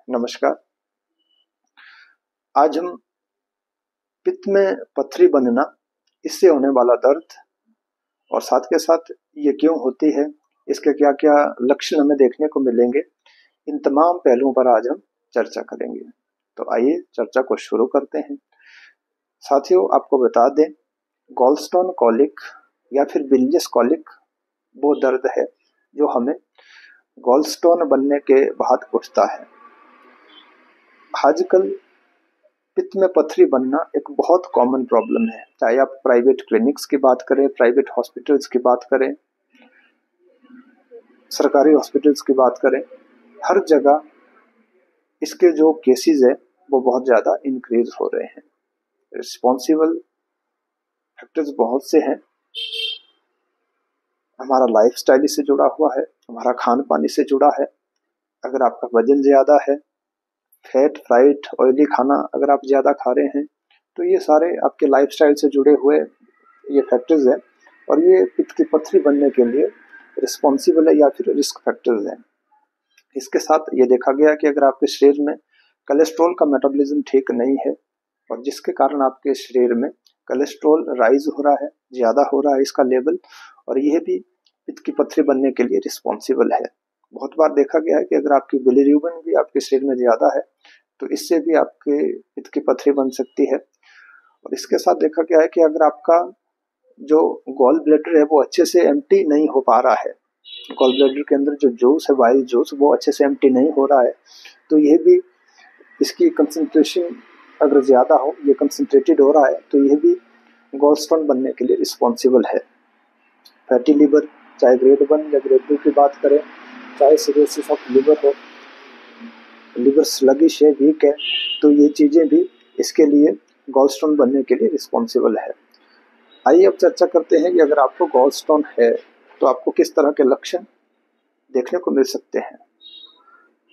नमस्कार। आज हम पित्त में पथरी बनना, इससे होने वाला दर्द और साथ के साथ ये क्यों होती है, इसके क्या क्या लक्षण हमें देखने को मिलेंगे, इन तमाम पहलुओं पर आज हम चर्चा करेंगे। तो आइए चर्चा को शुरू करते हैं। साथियों, आपको बता दें, गॉलस्टोन कॉलिक या फिर बिलियस कॉलिक वो दर्द है जो हमें गॉलस्टोन बनने के बाद उठता है। आजकल पित्त में पथरी बनना एक बहुत कॉमन प्रॉब्लम है, चाहे आप प्राइवेट क्लिनिक्स की बात करें, प्राइवेट हॉस्पिटल्स की बात करें, सरकारी हॉस्पिटल्स की बात करें, हर जगह इसके जो केसेस है वो बहुत ज़्यादा इंक्रीज हो रहे हैं। रिस्पॉन्सिबल फैक्टर्स बहुत से हैं। हमारा लाइफस्टाइल इससे जुड़ा हुआ है, हमारा खान पान इससे जुड़ा है। अगर आपका वजन ज़्यादा है, फैट फ्राइड ऑयली खाना अगर आप ज़्यादा खा रहे हैं, तो ये सारे आपके लाइफस्टाइल से जुड़े हुए ये फैक्टर्स हैं और ये पित्त की पथरी बनने के लिए रिस्पॉन्सिबल है या फिर रिस्क फैक्टर्स हैं। इसके साथ ये देखा गया कि अगर आपके शरीर में कोलेस्ट्रॉल का मेटाबॉलिज्म ठीक नहीं है और जिसके कारण आपके शरीर में कोलेस्ट्रॉल राइज हो रहा है, ज़्यादा हो रहा है इसका लेवल, और यह भी पित्त की पथरी बनने के लिए रिस्पॉन्सिबल है। बहुत बार देखा गया है कि अगर आपकी बिलिरुबिन भी आपके शरीर में ज़्यादा है तो इससे भी आपके पित्त की पथरी बन सकती है। और इसके साथ देखा गया है कि अगर आपका जो गॉल ब्लैडर है वो अच्छे से एम्प्टी नहीं हो पा रहा है, गॉल ब्लैडर के अंदर जो जूस है, वाइल जूस, वो अच्छे से एम्प्टी नहीं हो रहा है, तो यह भी इसकी कंसंट्रेशन अगर ज़्यादा हो, ये कंसंट्रेटेड हो रहा है, तो यह भी गॉलस्टोन बनने के लिए रिस्पॉन्सिबल है। फैटी लिवर, चाहे ग्रेड 1 या ग्रेड 2 की बात करें, चाहे सिरोसिस ऑफ लिवर हो, लिवर स्लगिश है, वीक है, तो ये चीज़ें भी इसके लिए गॉलस्टोन बनने के लिए रिस्पॉन्सिबल है। आइए अब चर्चा करते हैं कि अगर आपको गॉलस्टोन है तो आपको किस तरह के लक्षण देखने को मिल सकते हैं।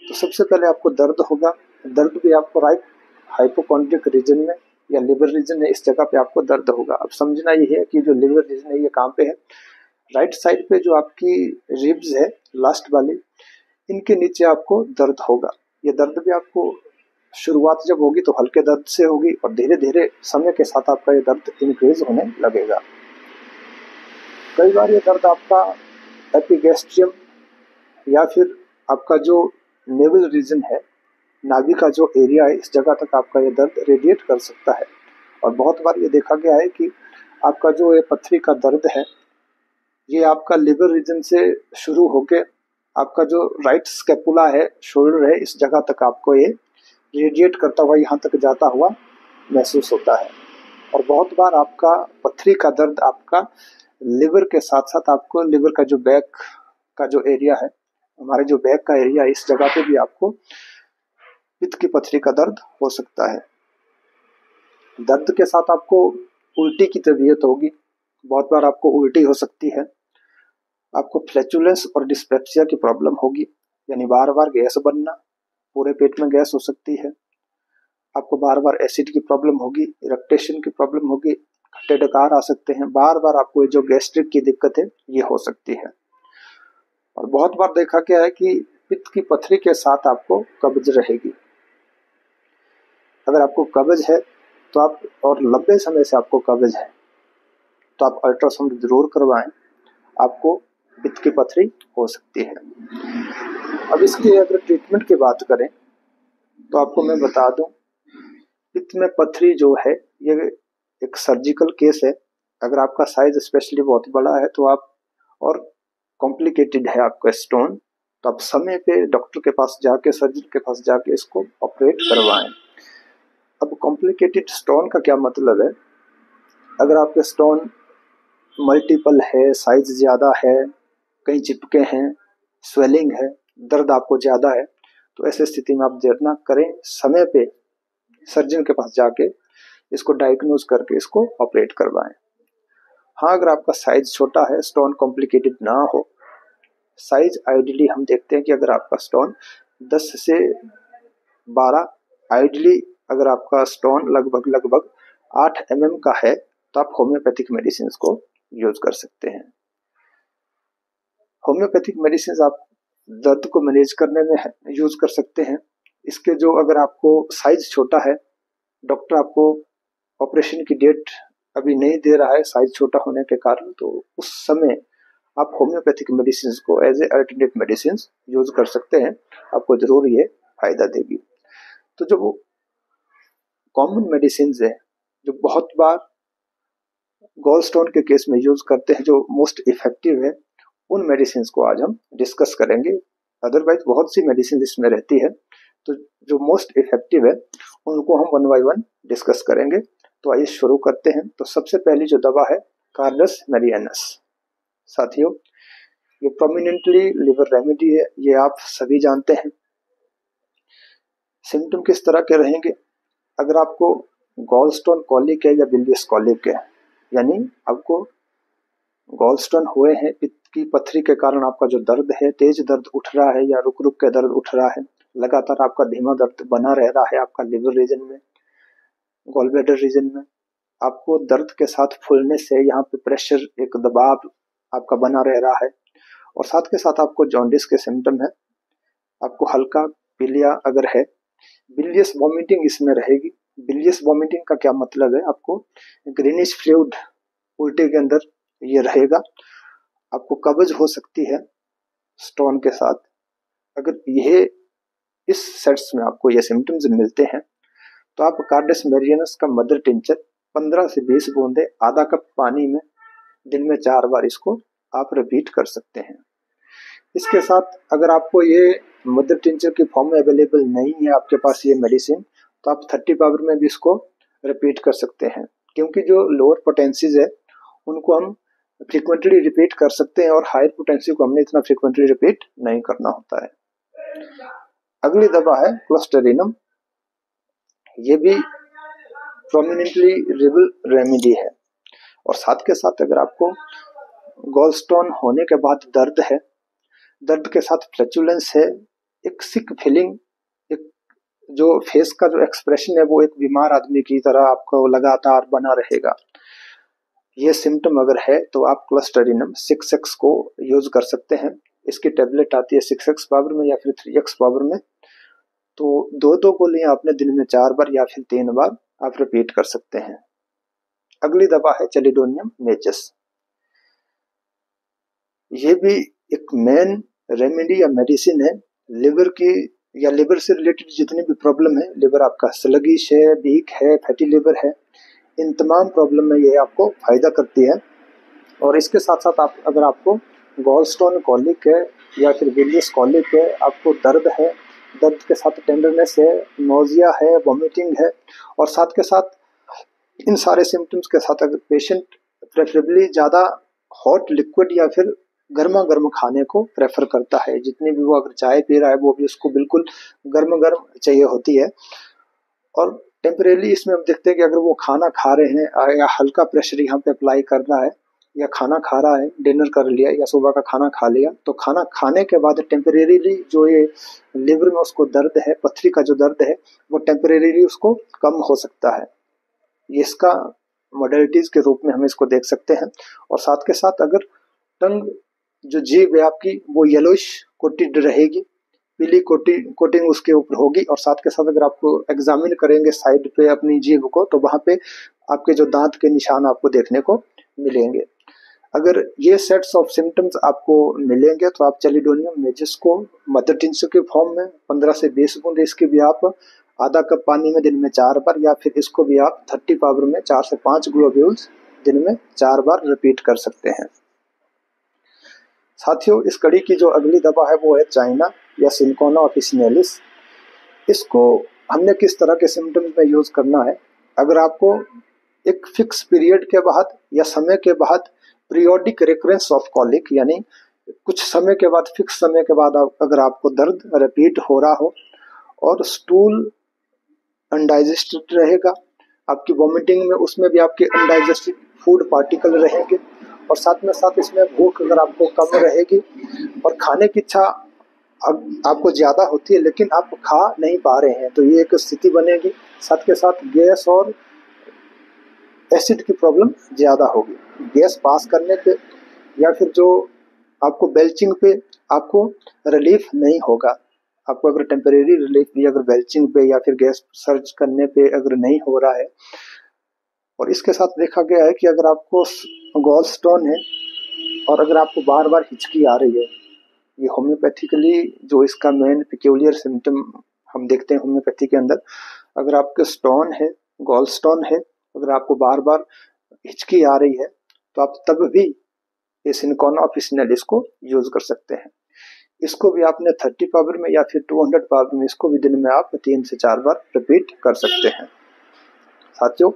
तो सबसे पहले आपको दर्द होगा। दर्द भी आपको राइट हाइपोकॉन्ड्रिक रीजन में या लिवर रीजन है, इस जगह पे आपको दर्द होगा। अब समझना ये है कि जो लिवर रीजन है ये कहाँ पे है। राइट साइड पे जो आपकी रिब्स है, लास्ट वाली, इनके नीचे आपको दर्द होगा। ये दर्द भी आपको शुरुआत जब होगी तो हल्के दर्द से होगी और धीरे धीरे समय के साथ आपका ये दर्द इंक्रीज होने लगेगा। कई बार ये दर्द आपका एपिगैस्ट्रियम या फिर आपका जो नेवल रीजन है, नाभि का जो एरिया है, इस जगह तक आपका ये दर्द रेडिएट कर सकता है। और बहुत बार ये देखा गया है कि आपका जो ये पथरी का दर्द है, ये आपका लिवर रीजन से शुरू होके आपका जो राइट स्कैपुला है, शोल्डर है, इस जगह तक आपको ये रेडिएट करता हुआ यहाँ तक जाता हुआ महसूस होता है। और बहुत बार आपका पथरी का दर्द आपका लिवर के साथ साथ आपको लिवर का जो बैक का जो एरिया है, हमारे जो बैक का एरिया है, इस जगह पे भी आपको पित्त की पथरी का दर्द हो सकता है। दर्द के साथ आपको उल्टी की तबीयत होगी, बहुत बार आपको उल्टी हो सकती है। आपको फ्लैचुलेंस और डिस्पेप्सिया की प्रॉब्लम होगी, यानी बार बार गैस बनना, पूरे पेट में गैस हो सकती है। आपको बार बार एसिड की प्रॉब्लम होगी, इरेक्टेशन की प्रॉब्लम होगी, खट्टे डकार आ सकते हैं। बार बार आपको जो गैस्ट्रिक की दिक्कत है ये हो सकती है। और बहुत बार देखा गया है कि पित्त की पथरी के साथ आपको कब्ज रहेगी। अगर आपको कब्ज है तो आप, और लंबे समय से आपको कब्ज है, तो आप अल्ट्रासाउंड जरूर करवाएं, आपको पित्त की पथरी हो सकती है। अब इसकी अगर ट्रीटमेंट की बात करें तो आपको मैं बता दूं, पित्त में पथरी जो है ये एक सर्जिकल केस है। अगर आपका साइज स्पेशली बहुत बड़ा है तो आप, और कॉम्प्लिकेटेड है आपका स्टोन, तो आप समय पे डॉक्टर के पास जाके, सर्जन के पास जाके इसको ऑपरेट करवाएं। अब कॉम्प्लिकेटेड स्टोन का क्या मतलब है, अगर आपके स्टोन मल्टीपल है, साइज ज़्यादा है, कहीं चिपके हैं, स्वेलिंग है, दर्द आपको ज़्यादा है, तो ऐसे स्थिति में आप देर ना करें, समय पे सर्जन के पास जाके इसको डायग्नोज करके इसको ऑपरेट करवाएं। हाँ, अगर आपका साइज छोटा है, स्टोन कॉम्प्लिकेटेड ना हो, साइज आइडियली हम देखते हैं कि अगर आपका स्टोन 10 से 12, आइडियली अगर आपका स्टोन लगभग 8 mm का है तो आप होम्योपैथिक मेडिसिन को यूज कर सकते हैं। होम्योपैथिक मेडिसिन आप दर्द को मैनेज करने में यूज कर सकते हैं। इसके जो अगर आपको साइज छोटा है, डॉक्टर आपको ऑपरेशन की डेट अभी नहीं दे रहा है साइज छोटा होने के कारण, तो उस समय आप होम्योपैथिक मेडिसिन को as a alternate medicine use कर सकते हैं, आपको जरूर ये फायदा देगी। तो जो वो कॉमन मेडिसिन है जो बहुत बार गॉल स्टोन के केस में यूज करते हैं, जो मोस्ट इफेक्टिव है, उन मेडिसिन को आज हम डिस्कस करेंगे। अदरवाइज बहुत सी मेडिसिन इसमें रहती है, तो जो मोस्ट इफेक्टिव है उनको हम वन बाय वन डिस्कस करेंगे। तो आइए शुरू करते हैं। तो सबसे पहली जो दवा है कार्डस मैरियानस। साथियों, ये प्रोमिनेंटली लिवर रेमेडी है, ये आप सभी जानते हैं। सिम्टम किस तरह के रहेंगे? अगर आपको गॉल स्टोन कॉलिक है या बिलियस कॉलिक है, यानी आपको गॉल स्टोन हुए हैं, पित्त की पथरी के कारण आपका जो दर्द है, तेज दर्द उठ रहा है या रुक रुक के दर्द उठ रहा है, लगातार आपका धीमा दर्द बना रह रहा है आपका लिवर रीजन में, गॉल ब्लैडर रीजन में, आपको दर्द के साथ फुलनेस है, यहाँ पे प्रेशर एक दबाव आपका बना रह रहा है, और साथ के साथ आपको जॉन्डिस के सिम्टम है, आपको हल्का पीलिया अगर है, बिलियस वॉमिटिंग इसमें रहेगी। बिलियस वॉमिटिंग का क्या मतलब है? आपको ग्रीनिश फ्लूइड उल्टे के अंदर ये रहेगा, आपको कब्ज हो सकती है स्टोन के साथ। अगर ये इस सेट्स में आपको ये सिम्टम्स मिलते हैं तो आप कार्डस मैरियानस का मदर टिंचर 15 से 20 बूंदे आधा कप पानी में दिन में 4 बार इसको आप रिपीट कर सकते हैं। इसके साथ अगर आपको ये मदर टिंचर की फॉर्म में अवेलेबल नहीं है आपके पास ये मेडिसिन, तो आप 30 पावर में भी इसको रिपीट कर सकते हैं, क्योंकि जो लोअर पोटेंसीज है उनको हम फ्रिक्वेंटली रिपीट कर सकते हैं और हायर पोटेंसी को हमने इतना फ्रिक्वेंटली रिपीट नहीं करना होता है। अगली दवा है क्लोस्टेरिनम। ये भी प्रोमिनेंटली रिबल रेमेडी है, और साथ के साथ अगर आपको गॉल स्टोन होने के बाद दर्द है, दर्द के साथ फ्लैचुलेंस है, एक सिक फीलिंग, एक जो फेस का जो एक्सप्रेशन है वो एक बीमार आदमी की तरह आपको लगातार बना रहेगा, ये सिम्टम अगर है तो आप क्लोस्टेरिनम 6x को यूज कर सकते हैं। इसकी टेबलेट आती है 6x पावर में या फिर 3x पावर में, तो दो गोलियां आपने दिन में 4 बार या फिर 3 बार आप रिपीट कर सकते हैं। अगली दवा है चैलिडोनियम मेजस। ये भी एक मेन रेमेडी या मेडिसिन है लिवर की या लिवर से रिलेटेड जितनी भी प्रॉब्लम है, लिवर आपका स्लगिश है, वीक है, फैटी लिवर है, इन तमाम प्रॉब्लम में ये आपको फायदा करती है। और इसके साथ साथ आप अगर आपको गॉल स्टोन कॉलिक है या फिर बिलियस कॉलिक है, आपको दर्द है, दर्द के साथ टेंडरनेस है, नोजिया है, वॉमिटिंग है, और साथ के साथ इन सारे सिम्टम्स के साथ अगर पेशेंट प्रेफरेबली ज़्यादा हॉट लिक्विड या फिर गर्मा गर्म खाने को प्रेफर करता है, जितनी भी वो अगर चाय पी रहा है वो भी उसको बिल्कुल गर्म गर्म चाहिए होती है। और टेम्परेली इसमें हम देखते हैं कि अगर वो खाना खा रहे हैं या हल्का प्रेशर यहाँ पे अप्लाई कर रहा है, या खाना खा रहा है, डिनर कर लिया या सुबह का खाना खा लिया, तो खाना खाने के बाद टेम्परेरीली जो ये लिवर में उसको दर्द है, पथरी का जो दर्द है, वो टेम्परेरीली उसको कम हो सकता है। ये इसका मॉडलिटीज के रूप में हम इसको देख सकते हैं। और साथ के साथ अगर टंग जो जीभ है आपकी वो येलोइश कोटेड रहेगी, पीली कोटिंग उसके ऊपर होगी, और साथ के साथ अगर आपको एग्जामिन करेंगे साइड पे अपनी जीभ को, तो वहां पे आपके जो दांत के निशान आपको देखने को मिलेंगे। अगर ये सेट्स ऑफ सिम्टम्स आपको मिलेंगे तो आप चैलिडोनियम मेजस को मदर टिंचर के फॉर्म में 15 से 20 बूंद इसके भी आप आधा कप पानी में दिन में 4 बार, या फिर इसको भी आप 30 पावर में 4 से 5 ग्लोब्यूल्स दिन में 4 बार रिपीट कर सकते हैं। साथियों, इस कड़ी की जो अगली दवा है वो है चाइना या सिंकोना ऑफिसिनेलिस। इसको हमने किस तरह के सिम्टम्स में यूज करना है? अगर आपको एक फिक्स पीरियड के बाद या समय के बाद पीरियोडिक रिकरेंस ऑफ कॉलिक, यानी कुछ समय के बाद, फिक्स समय के बाद अगर आपको दर्द रिपीट हो रहा हो और स्टूल अनडाइजेस्टेड रहेगा, आपकी वॉमिटिंग में उसमें भी आपके अनडाइजेस्टेड फूड पार्टिकल रहेंगे, और साथ में साथ इसमें भूख अगर आपको कम रहेगी और खाने की इच्छा आपको ज़्यादा होती है लेकिन आप खा नहीं पा रहे हैं, तो ये एक स्थिति बनेगी। साथ के साथ गैस और एसिड की प्रॉब्लम ज़्यादा होगी। गैस पास करने पे या फिर जो आपको बेल्चिंग पे आपको रिलीफ नहीं होगा। आपको अगर टेम्परेरी रिलीफ भी अगर बेल्चिंग पे या फिर गैस सर्च करने पे अगर नहीं हो रहा है, और इसके साथ देखा गया है कि अगर आपको गॉल स्टोन है और अगर आपको बार बार हिचकी आ रही है, ये होम्योपैथिकली जो इसका मेन पिक्यूलियर सिम्टम हम देखते हैं होम्योपैथी के अंदर, अगर आपके स्टोन है, गॉल स्टोन है, अगर आपको बार बार हिचकी आ रही है, तो आप तब भी ये सिनकोना ऑफिसिनालिस को यूज कर सकते हैं। इसको भी आपने 30 पावर में या फिर 200 पावर में, इसको भी दिन में आप 3 से 4 बार रिपीट कर सकते हैं। साथियों,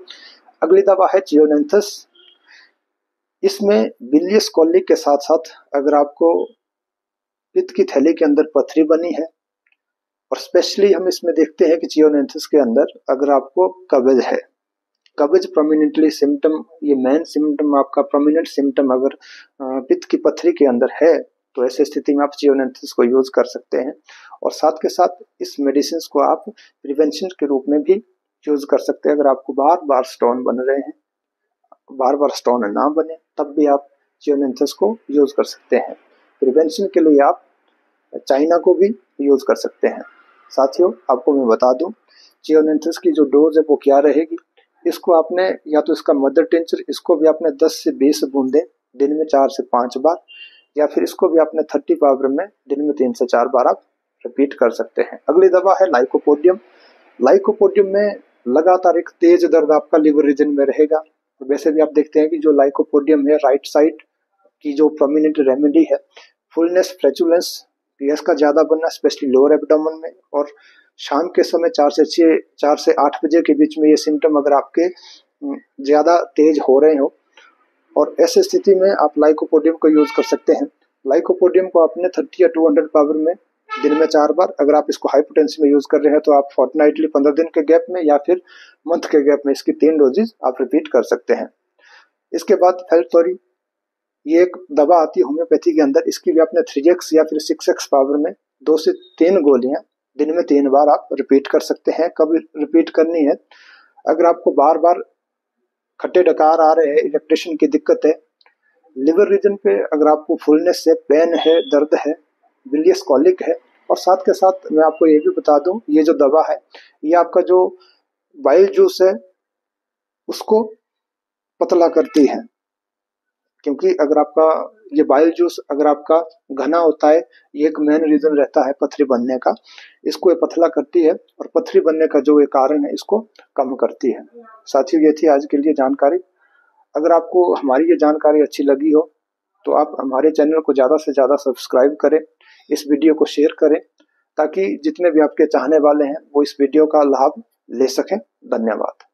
अगली दवा है जियोनेंथस। इसमें बिलियस कॉलिक के साथ साथ अगर आपको पित्त की थैली के अंदर पथरी बनी है, और स्पेशली हम इसमें देखते हैं कि जियोनेंथस के अंदर अगर आपको कब्ज है, कब्ज प्रोमिनेंटली सिम्टम, ये मेन सिम्टम आपका प्रोमिनेंट सिम्टम अगर पित्त की पथरी के अंदर है, तो ऐसे स्थिति में आप जियोनेंथस को यूज कर सकते हैं। और साथ के साथ इस मेडिसिन को आप प्रिवेंशन के रूप में भी यूज कर सकते हैं। अगर आपको बार बार स्टोन बन रहे हैं, बार बार स्टोन ना बने, तब भी आप जियोनेंथस को यूज कर सकते हैं। प्रिवेंशन के लिए आप चाइना को भी यूज कर सकते हैं। साथियों, आपको मैं बता दूं, जियोनेंथस की जो डोज है वो क्या रहेगी। इसको आपने या तो इसका मदर टिंचर, इसको भी आपने 10 से 20 बूंदे दिन में 4 से 5 बार, या फिर इसको भी आपने 30 पावर में दिन में 3 से 4 बार आप रिपीट कर सकते हैं। अगली दवा है लाइकोपोडियम। लाइकोपोडियम में लगातार एक तेज दर्द आपका लिवर रीजन में रहेगा। तो वैसे भी आप देखते हैं कि जो लाइकोपोडियम है, राइट साइड की जो प्रोमिनेंट रेमेडी है, फुलनेस, फ्लैचुलेंस, गैस का ज्यादा बनना स्पेशली लोअर एब्डोमेन में, और शाम के समय 4 से 8 बजे के बीच में ये सिम्टम अगर आपके ज्यादा तेज हो रहे हो, और ऐसे स्थिति में आप लाइकोपोडियम को यूज कर सकते हैं। लाइकोपोडियम को आपने 30 या 200 पावर में दिन में 4 बार, अगर आप इसको हाइपोटेंसी में यूज कर रहे हैं तो आप फोर्टनाइटली 15 दिन के गैप में या फिर मंथ के गैप में इसकी 3 डोजेज आप रिपीट कर सकते हैं। इसके बाद फेल्टोरी, ये एक दवा आती है होम्योपैथी के अंदर, इसकी भी आपने 3x या फिर 6x पावर में 2 से 3 गोलियां दिन में 3 बार आप रिपीट कर सकते हैं। कब रिपीट करनी है, अगर आपको बार बार खट्टे डकार आ रहे हैं, इरेक्टेशन की दिक्कत है, लिवर रीजन पे अगर आपको फुलनेस है, पेन है, दर्द है, बिलियस कॉलिक है, और साथ के साथ मैं आपको ये भी बता दूं, ये जो दवा है ये आपका जो बाइल जूस है उसको पतला करती है। क्योंकि अगर आपका ये बाइल जूस अगर आपका घना होता है, ये एक मेन रीजन रहता है पथरी बनने का, इसको ये पतला करती है और पथरी बनने का जो ये कारण है इसको कम करती है। साथियों, ये थी आज के लिए जानकारी। अगर आपको हमारी ये जानकारी अच्छी लगी हो तो आप हमारे चैनल को ज़्यादा से ज़्यादा सब्सक्राइब करें, इस वीडियो को शेयर करें, ताकि जितने भी आपके चाहने वाले हैं वो इस वीडियो का लाभ ले सकें। धन्यवाद।